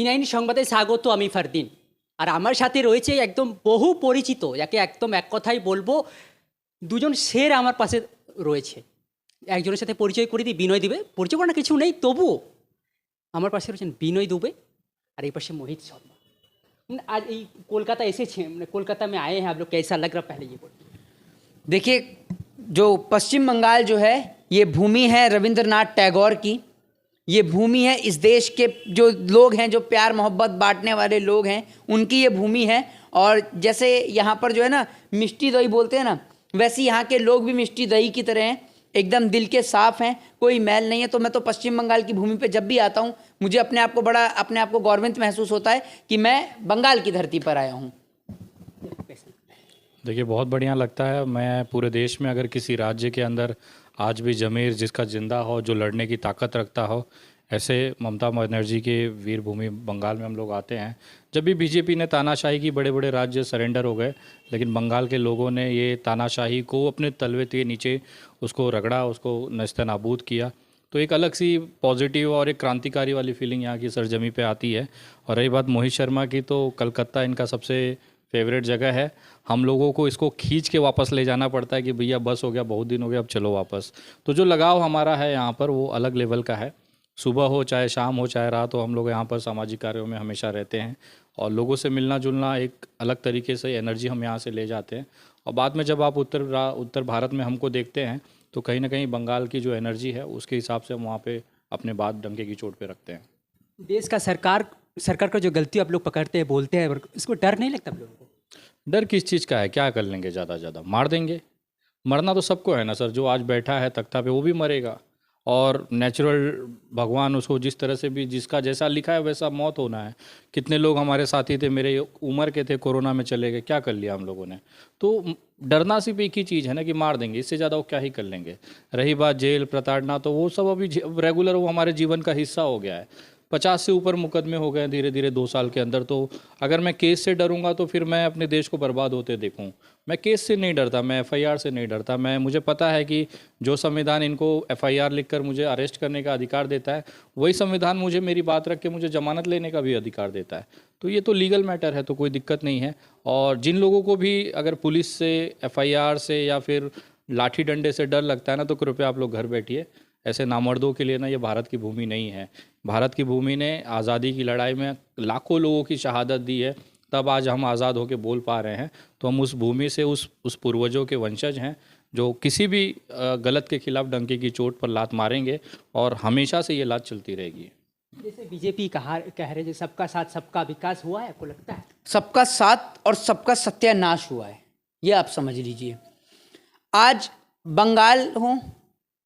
ইনাইন সংবাদে স্বাগত, আমি ফারদিন। আর আমার সাথে রয়েছে একদম বহু পরিচিত, যাকে একদম এক কথাই বলবো দুজন শের আমার পাশে রয়েছে। একজনের সাথে পরিচয় করে দিই, বিনয় দুবে। পরিচয় করার কিছু নেই, তবুও আমার পাশে রয়েছেন বিনয় দুবে, আর এই পাশে মোহিত শর্মা। आज ये कोलकाता ऐसे कोलकाता में आए हैं आप लोग, कैसा लग रहा पहले ये बोलिए। देखिए, जो पश्चिम बंगाल जो है ये भूमि है रविंद्रनाथ टैगोर की। ये भूमि है इस देश के जो लोग हैं, जो प्यार मोहब्बत बांटने वाले लोग हैं, उनकी ये भूमि है। और जैसे यहाँ पर जो है ना मिष्टी दही बोलते हैं ना, वैसे यहाँ के लोग भी मिष्टी दही की तरह हैं, एकदम दिल के साफ़ हैं, कोई मैल नहीं है। तो मैं तो पश्चिम बंगाल की भूमि पे जब भी आता हूँ मुझे अपने आप को गौरवान्वित महसूस होता है कि मैं बंगाल की धरती पर आया हूँ। देखिए, बहुत बढ़िया लगता है। मैं पूरे देश में अगर किसी राज्य के अंदर आज भी ज़मीर जिसका ज़िंदा हो, जो लड़ने की ताकत रखता हो, ऐसे ममता बनर्जी के वीर भूमि बंगाल में हम लोग आते हैं। जब भी बीजेपी ने तानाशाही की, बड़े बड़े राज्य सरेंडर हो गए, लेकिन बंगाल के लोगों ने ये तानाशाही को अपने तलवे के नीचे उसको रगड़ा, उसको नस्तानाबूद किया। तो एक अलग सी पॉजिटिव और एक क्रांतिकारी वाली फीलिंग यहाँ की सरजमी पे आती है। और रही बात मोहित शर्मा की, तो कलकत्ता इनका सबसे फेवरेट जगह है। हम लोगों को इसको खींच के वापस ले जाना पड़ता है कि भैया बस हो गया, बहुत दिन हो गया, अब चलो वापस। तो जो लगाव हमारा है यहाँ पर वो अलग लेवल का है। सुबह हो चाहे शाम हो चाहे रात हो, हम लोग यहाँ पर सामाजिक कार्यों में हमेशा रहते हैं और लोगों से मिलना जुलना एक अलग तरीके से एनर्जी हम यहाँ से ले जाते हैं। और बाद में जब आप उत्तर भारत में हमको देखते हैं तो कहीं ना कहीं बंगाल की जो एनर्जी है उसके हिसाब से हम वहाँ पे अपने बात डंके की चोट पे रखते हैं। देश का सरकार का जो गलती आप लोग पकड़ते हैं, बोलते हैं, इसको डर नहीं लगता आप लोगों को? डर किस चीज़ का है? क्या कर लेंगे? ज़्यादा ज़्यादा मार देंगे। मरना तो सबको है ना सर, जो आज बैठा है तख्ता पे वो भी मरेगा। और नेचुरल भगवान उसको जिस तरह से भी, जिसका जैसा लिखा है वैसा मौत होना है। कितने लोग हमारे साथी थे, मेरे उम्र के थे, कोरोना में चले गए, क्या कर लिया हम लोगों ने? तो डरना सिर्फ एक ही चीज़ है ना कि मार देंगे, इससे ज़्यादा वो क्या ही कर लेंगे। रही बात जेल प्रताड़ना, तो वो सब अभी रेगुलर वो हमारे जीवन का हिस्सा हो गया है। 50 से ऊपर मुकदमे हो गए धीरे धीरे 2 साल के अंदर। तो अगर मैं केस से डरूंगा तो फिर मैं अपने देश को बर्बाद होते देखूं। मैं केस से नहीं डरता, मैं एफआईआर से नहीं डरता। मुझे पता है कि जो संविधान इनको एफआईआर लिखकर मुझे अरेस्ट करने का अधिकार देता है, वही संविधान मुझे मेरी बात रख के मुझे जमानत लेने का भी अधिकार देता है। तो ये तो लीगल मैटर है, तो कोई दिक्कत नहीं है। और जिन लोगों को भी अगर पुलिस से, एफआईआर से या फिर लाठी डंडे से डर लगता है ना, तो कृपया आप लोग घर बैठिए। ऐसे नामर्दों के लिए ना ये भारत की भूमि नहीं है। भारत की भूमि ने आज़ादी की लड़ाई में लाखों लोगों की शहादत दी है, तब आज हम आज़ाद होकर बोल पा रहे हैं। तो हम उस भूमि से, उस पूर्वजों के वंशज हैं जो किसी भी गलत के खिलाफ डंके की चोट पर लात मारेंगे, और हमेशा से ये लात चलती रहेगी। जैसे बीजेपी कह रहे हैं सबका साथ सबका विकास हुआ है, आपको लगता है? सबका साथ और सबका सत्यानाश हुआ है, ये आप समझ लीजिए। आज बंगाल हो,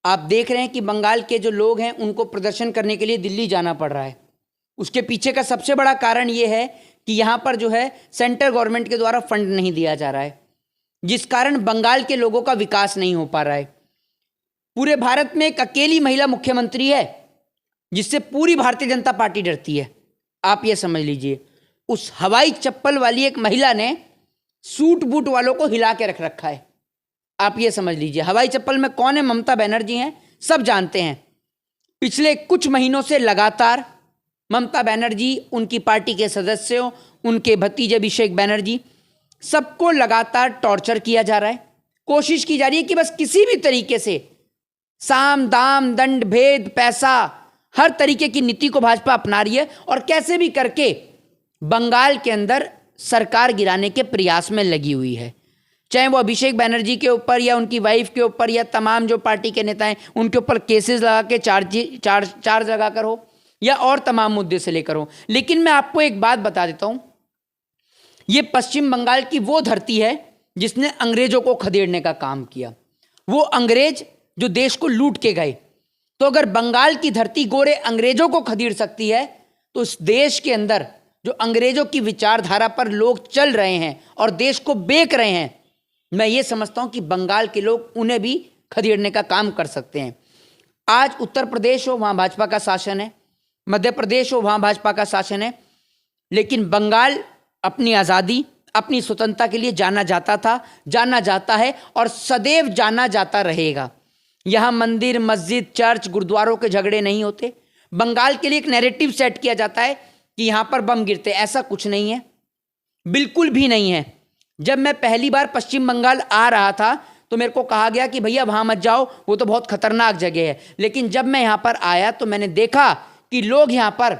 आप देख रहे हैं कि बंगाल के जो लोग हैं उनको प्रदर्शन करने के लिए दिल्ली जाना पड़ रहा है। उसके पीछे का सबसे बड़ा कारण ये है कि यहाँ पर जो है सेंट्रल गवर्नमेंट के द्वारा फंड नहीं दिया जा रहा है, जिस कारण बंगाल के लोगों का विकास नहीं हो पा रहा है। पूरे भारत में एक अकेली महिला मुख्यमंत्री है जिससे पूरी भारतीय जनता पार्टी डरती है, आप ये समझ लीजिए। उस हवाई चप्पल वाली एक महिला ने सूट बूट वालों को हिला के रख रखा है, आप ये समझ लीजिए। हवाई चप्पल में कौन है? ममता बनर्जी हैं, सब जानते हैं। पिछले कुछ महीनों से लगातार ममता बनर्जी, उनकी पार्टी के सदस्यों, उनके भतीजे अभिषेक बनर्जी, सबको लगातार टॉर्चर किया जा रहा है। कोशिश की जा रही है कि बस किसी भी तरीके से साम दाम दंड भेद पैसा, हर तरीके की नीति को भाजपा अपना रही है और कैसे भी करके बंगाल के अंदर सरकार गिराने के प्रयास में लगी हुई है। चाहे वो अभिषेक बनर्जी के ऊपर या उनकी वाइफ के ऊपर या तमाम जो पार्टी के नेता हैं उनके ऊपर केसेस लगा के चार्ज लगा कर हो, या और तमाम मुद्दे से लेकर हो। लेकिन मैं आपको एक बात बता देता हूं, ये पश्चिम बंगाल की वो धरती है जिसने अंग्रेजों को खदेड़ने का काम किया। वो अंग्रेज जो देश को लूट के गए, तो अगर बंगाल की धरती गोरे अंग्रेजों को खदेड़ सकती है, तो इस देश के अंदर जो अंग्रेजों की विचारधारा पर लोग चल रहे हैं और देश को बेच रहे हैं, मैं ये समझता हूं कि बंगाल के लोग उन्हें भी खदेड़ने का काम कर सकते हैं। आज उत्तर प्रदेश हो, वहाँ भाजपा का शासन है, मध्य प्रदेश हो, वहाँ भाजपा का शासन है, लेकिन बंगाल अपनी आज़ादी, अपनी स्वतंत्रता के लिए जाना जाता था, जाना जाता है और सदैव जाना जाता रहेगा। यहाँ मंदिर, मस्जिद, चर्च, गुरुद्वारों के झगड़े नहीं होते। बंगाल के लिए एक नैरेटिव सेट किया जाता है कि यहाँ पर बम गिरते, ऐसा कुछ नहीं है, बिल्कुल भी नहीं है। जब मैं पहली बार पश्चिम बंगाल आ रहा था तो मेरे को कहा गया कि भैया वहाँ मत जाओ, वो तो बहुत खतरनाक जगह है। लेकिन जब मैं यहाँ पर आया तो मैंने देखा कि लोग यहाँ पर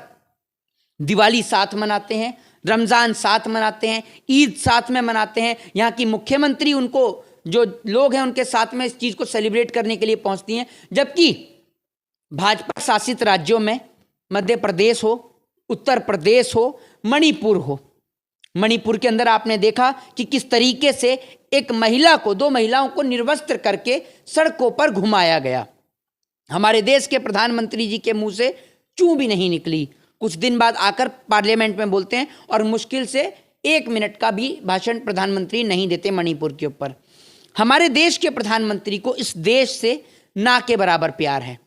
दिवाली साथ मनाते हैं, रमज़ान साथ मनाते हैं, ईद साथ में मनाते हैं। यहाँ की मुख्यमंत्री उनको, जो लोग हैं उनके साथ में इस चीज़ को सेलिब्रेट करने के लिए पहुँचती हैं। जबकि भाजपा शासित राज्यों में मध्य प्रदेश हो, उत्तर प्रदेश हो, मणिपुर हो, मणिपुर के अंदर आपने देखा कि किस तरीके से एक महिला को, 2 महिलाओं को निर्वस्त्र करके सड़कों पर घुमाया गया। हमारे देश के प्रधानमंत्री जी के मुंह से चूं भी नहीं निकली। कुछ दिन बाद आकर पार्लियामेंट में बोलते हैं और मुश्किल से 1 मिनट का भी भाषण प्रधानमंत्री नहीं देते मणिपुर के ऊपर। हमारे देश के प्रधानमंत्री को इस देश से ना के बराबर प्यार है।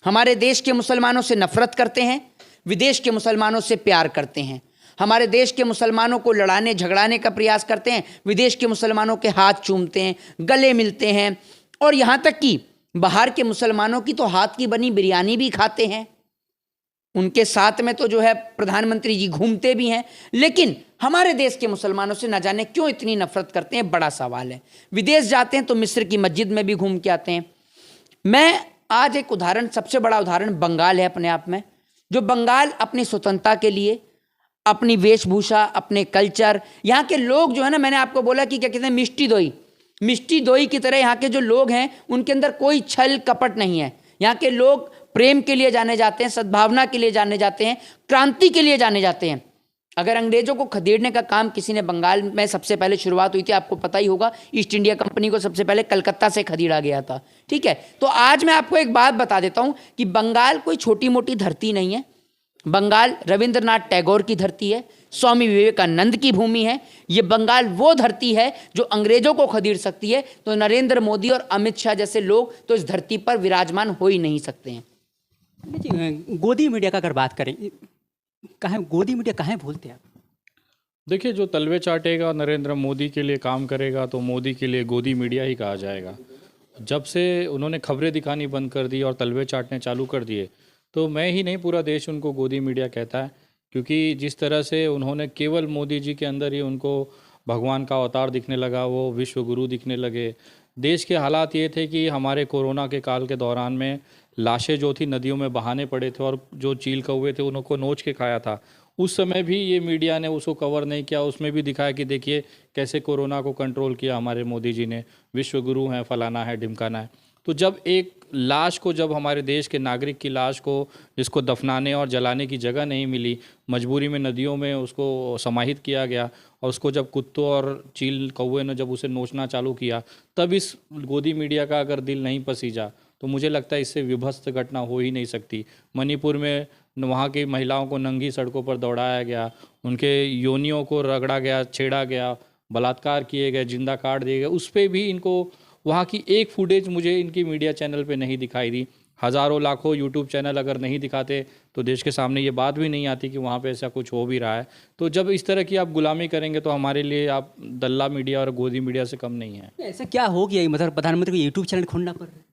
हमारे देश के मुसलमानों से नफरत करते हैं, विदेश के मुसलमानों से प्यार करते हैं। हमारे देश के मुसलमानों को लड़ाने झगड़ाने का प्रयास करते हैं, विदेश के मुसलमानों के हाथ चूमते हैं, गले मिलते हैं, और यहाँ तक कि बाहर के मुसलमानों की तो हाथ की बनी बिरयानी भी खाते हैं। उनके साथ में तो जो है प्रधानमंत्री जी घूमते भी हैं। लेकिन हमारे देश के मुसलमानों से न जाने क्यों इतनी नफरत करते हैं, बड़ा सवाल है। विदेश जाते हैं तो मिस्र की मस्जिद में भी घूम के आते हैं। मैं आज एक उदाहरण, सबसे बड़ा उदाहरण बंगाल है अपने आप में, जो बंगाल अपनी स्वतंत्रता के लिए, अपनी वेशभूषा, अपने कल्चर, यहाँ के लोग जो है ना, मैंने आपको बोला कि क्या कहते हैं, मिष्टी दोई की तरह यहाँ के जो लोग हैं उनके अंदर कोई छल कपट नहीं है। यहाँ के लोग प्रेम के लिए जाने जाते हैं, सद्भावना के लिए जाने जाते हैं, क्रांति के लिए जाने जाते हैं। अगर अंग्रेजों को खदेड़ने का काम किसी ने, बंगाल में सबसे पहले शुरुआत हुई थी, आपको पता ही होगा, ईस्ट इंडिया कंपनी को सबसे पहले कलकत्ता से खदेड़ा गया था। ठीक है, तो आज मैं आपको एक बात बता देता हूँ कि बंगाल कोई छोटी मोटी धरती नहीं है। बंगाल रविंद्रनाथ टैगोर की धरती है, स्वामी विवेकानंद की भूमि है। ये बंगाल वो धरती है जो अंग्रेजों को खदेड़ सकती है। तो नरेंद्र मोदी और अमित शाह जैसे लोग तो इस धरती पर विराजमान हो ही नहीं सकते हैं। गोदी मीडिया का अगर बात करें, कहाँ गोदी मीडिया कहाँ बोलते हैं आप? देखिए, जो तलवे चाटेगा नरेंद्र मोदी के लिए काम करेगा तो मोदी के लिए गोदी मीडिया ही कहा जाएगा। जब से उन्होंने खबरें दिखानी बंद कर दी और तलवे चाटने चालू कर दिए, तो मैं ही नहीं, पूरा देश उनको गोदी मीडिया कहता है। क्योंकि जिस तरह से उन्होंने केवल मोदी जी के अंदर ही उनको भगवान का अवतार दिखने लगा, वो विश्व गुरु दिखने लगे। देश के हालात ये थे कि हमारे कोरोना के काल के दौरान में लाशें जो थी नदियों में बहाने पड़े थे और जो चील कौवे थे उनको नोच के खाया था। उस समय भी ये मीडिया ने उसको कवर नहीं किया, उसमें भी दिखाया कि देखिए कैसे कोरोना को कंट्रोल किया हमारे मोदी जी ने, विश्व गुरु हैं, फलाना है, ढिमकाना है। तो जब एक लाश को, जब हमारे देश के नागरिक की लाश को, जिसको दफनाने और जलाने की जगह नहीं मिली, मजबूरी में नदियों में उसको समाहित किया गया, और उसको जब कुत्तों और चील कौवे ने जब उसे नोचना चालू किया, तब इस गोदी मीडिया का अगर दिल नहीं पसीजा तो मुझे लगता है इससे विभत्स घटना हो ही नहीं सकती। मणिपुर में वहाँ की महिलाओं को नंगी सड़कों पर दौड़ाया गया, उनके योनियों को रगड़ा गया, छेड़ा गया, बलात्कार किए गए, जिंदा काट दिए गए। उस पर भी इनको वहाँ की एक फुटेज मुझे इनकी मीडिया चैनल पे नहीं दिखाई दी। हज़ारों लाखों यूट्यूब चैनल अगर नहीं दिखाते तो देश के सामने ये बात भी नहीं आती कि वहाँ पे ऐसा कुछ हो भी रहा है। तो जब इस तरह की आप गुलामी करेंगे तो हमारे लिए आप दल्ला मीडिया और गोदी मीडिया से कम नहीं है। ऐसा क्या हो गया, मतलब प्रधानमंत्री को यूट्यूब चैनल खोलना पड़ रहा है?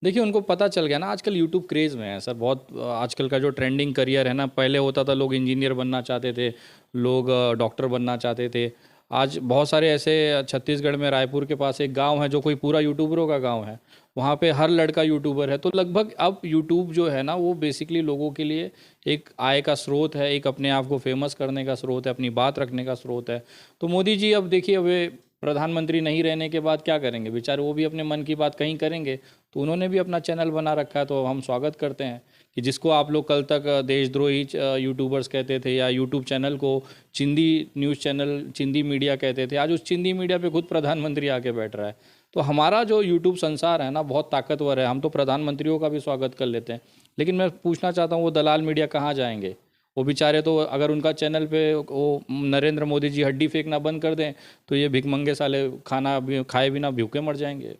देखिए, उनको पता चल गया ना, आजकल यूट्यूब क्रेज़ में है सर। बहुत आजकल का जो ट्रेंडिंग करियर है ना, पहले होता था लोग इंजीनियर बनना चाहते थे, लोग डॉक्टर बनना चाहते थे। आज बहुत सारे ऐसे, छत्तीसगढ़ में रायपुर के पास एक गांव है जो कोई पूरा यूट्यूबरों का गांव है, वहाँ पे हर लड़का यूट्यूबर है। तो लगभग अब यूट्यूब जो है ना, वो बेसिकली लोगों के लिए एक आय का स्रोत है, एक अपने आप को फेमस करने का स्रोत है, अपनी बात रखने का स्रोत है। तो मोदी जी अब देखिए, अब प्रधानमंत्री नहीं रहने के बाद क्या करेंगे बेचारे, वो भी अपने मन की बात कहीं करेंगे। तो उन्होंने भी अपना चैनल बना रखा है, तो हम स्वागत करते हैं कि जिसको आप लोग कल तक देशद्रोही यूट्यूबर्स कहते थे, या यूट्यूब चैनल को चिंदी न्यूज़ चैनल, चिंदी मीडिया कहते थे, आज उस चिंदी मीडिया पे खुद प्रधानमंत्री आके बैठ रहा है। तो हमारा जो यूट्यूब संसार है ना, बहुत ताकतवर है। हम तो प्रधानमंत्रियों का भी स्वागत कर लेते हैं, लेकिन मैं पूछना चाहता हूँ वो दलाल मीडिया कहाँ जाएंगे? वो बेचारे तो अगर उनका चैनल पे वो नरेंद्र मोदी जी हड्डी फेंकना बंद कर दें तो ये भिखमंगे साले खाना खाए बिना भूखे मर जाएंगे।